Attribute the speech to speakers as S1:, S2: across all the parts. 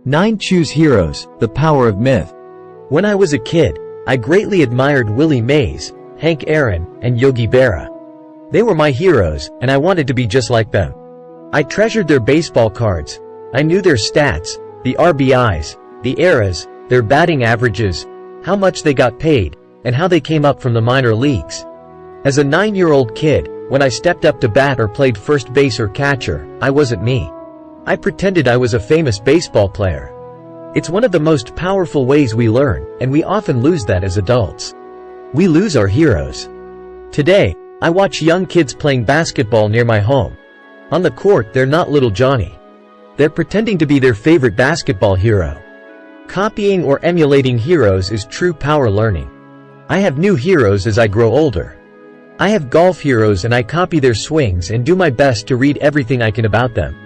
S1: 9. Choose heroes, the power of myth.
S2: When I was a kid, I greatly admired Willie Mays, Hank Aaron, and Yogi Berra. They were my heroes, and I wanted to be just like them. I treasured their baseball cards. I knew their stats, the RBIs, the eras, their batting averages, how much they got paid, and how they came up from the minor leagues. As a 9-year-old kid, when I stepped up to bat or played first base or catcher, I wasn't me. I pretended I was a famous baseball player. It's one of the most powerful ways we learn, and we often lose that as adults. We lose our heroes. Today, I watch young kids playing basketball near my home. On the court, they're not little Johnny. They're pretending to be their favorite basketball hero. Copying or emulating heroes is true power learning. I have new heroes as I grow older. I have golf heroes and I copy their swings and do my best to read everything I can about them.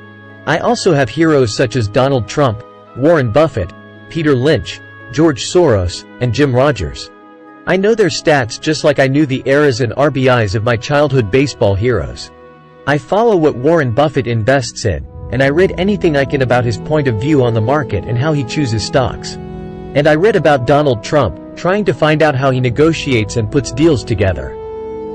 S2: I also have heroes such as Donald Trump, Warren Buffett, Peter Lynch, George Soros, and Jim Rogers. I know their stats just like I knew the eras and RBIs of my childhood baseball heroes. I follow what Warren Buffett invests in, and I read anything I can about his point of view on the market and how he chooses stocks. And I read about Donald Trump, trying to find out how he negotiates and puts deals together.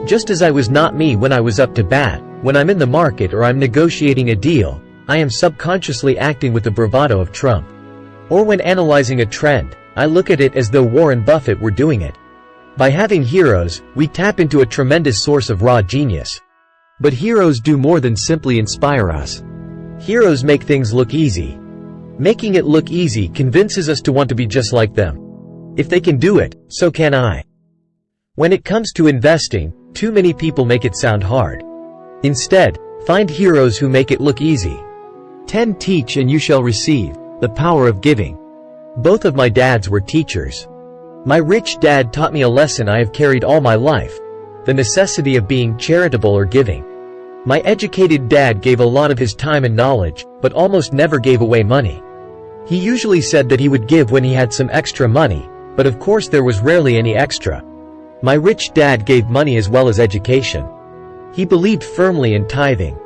S2: Just as I was not me when I was up to bat, when I'm in the market or I'm negotiating a deal, I am subconsciously acting with the bravado of Trump. Or when analyzing a trend, I look at it as though Warren Buffett were doing it. By having heroes, we tap into a tremendous source of raw genius. But heroes do more than simply inspire us. Heroes make things look easy. Making it look easy convinces us to want to be just like them. If they can do it, so can I. When it comes to investing, too many people make it sound hard. Instead, find heroes who make it look easy. 10. Teach and you shall receive, the power of giving. Both of my dads were teachers. My rich dad taught me a lesson I have carried all my life: the necessity of being charitable or giving. My educated dad gave a lot of his time and knowledge, but almost never gave away money. He usually said that he would give when he had some extra money, but of course there was rarely any extra. My rich dad gave money as well as education. He believed firmly in tithing.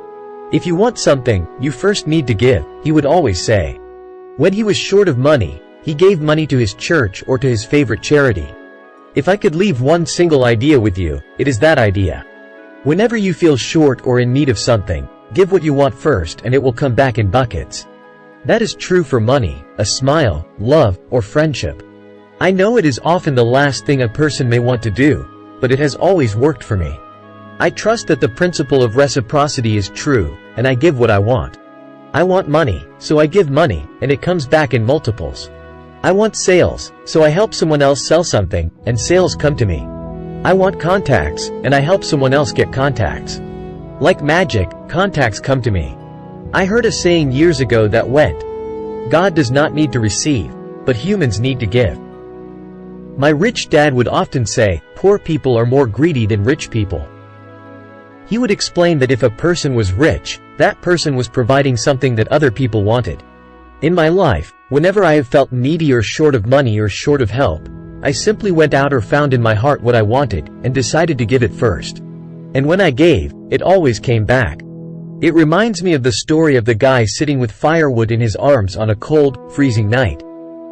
S2: If you want something, you first need to give, he would always say. When he was short of money, he gave money to his church or to his favorite charity. If I could leave one single idea with you, it is that idea. Whenever you feel short or in need of something, give what you want first and it will come back in buckets. That is true for money, a smile, love, or friendship. I know it is often the last thing a person may want to do, but it has always worked for me. I trust that the principle of reciprocity is true, and I give what I want. I want money, so I give money, and it comes back in multiples. I want sales, so I help someone else sell something, and sales come to me. I want contacts, and I help someone else get contacts. Like magic, contacts come to me. I heard a saying years ago that went, "God does not need to receive, but humans need to give." My rich dad would often say, poor people are more greedy than rich people. He would explain that if a person was rich, that person was providing something that other people wanted. In my life, whenever I have felt needy or short of money or short of help, I simply went out or found in my heart what I wanted, and decided to give it first. And when I gave, it always came back. It reminds me of the story of the guy sitting with firewood in his arms on a cold, freezing night.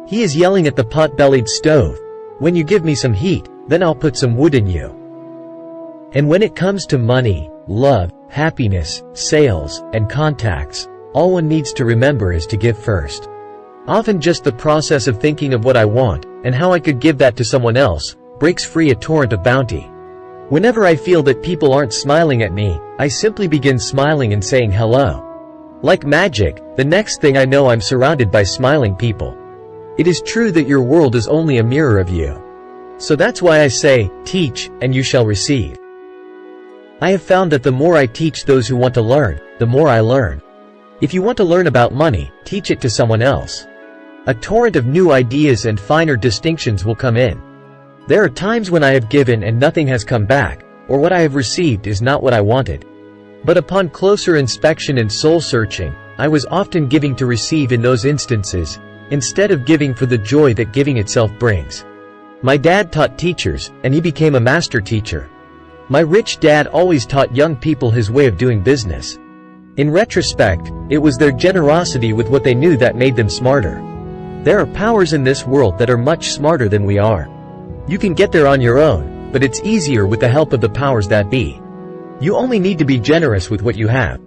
S2: He is yelling at the pot-bellied stove, "When you give me some heat, then I'll put some wood in you." And when it comes to money, love, happiness, sales, and contacts, all one needs to remember is to give first. Often just the process of thinking of what I want, and how I could give that to someone else, breaks free a torrent of bounty. Whenever I feel that people aren't smiling at me, I simply begin smiling and saying hello. Like magic, the next thing I know I'm surrounded by smiling people. It is true that your world is only a mirror of you. So that's why I say, teach, and you shall receive. I have found that the more I teach those who want to learn, the more I learn. If you want to learn about money, teach it to someone else. A torrent of new ideas and finer distinctions will come in. There are times when I have given and nothing has come back, or what I have received is not what I wanted. But upon closer inspection and soul-searching, I was often giving to receive in those instances, instead of giving for the joy that giving itself brings. My dad taught teachers, and he became a master teacher. My rich dad always taught young people his way of doing business. In retrospect, it was their generosity with what they knew that made them smarter. There are powers in this world that are much smarter than we are. You can get there on your own, but it's easier with the help of the powers that be. You only need to be generous with what you have.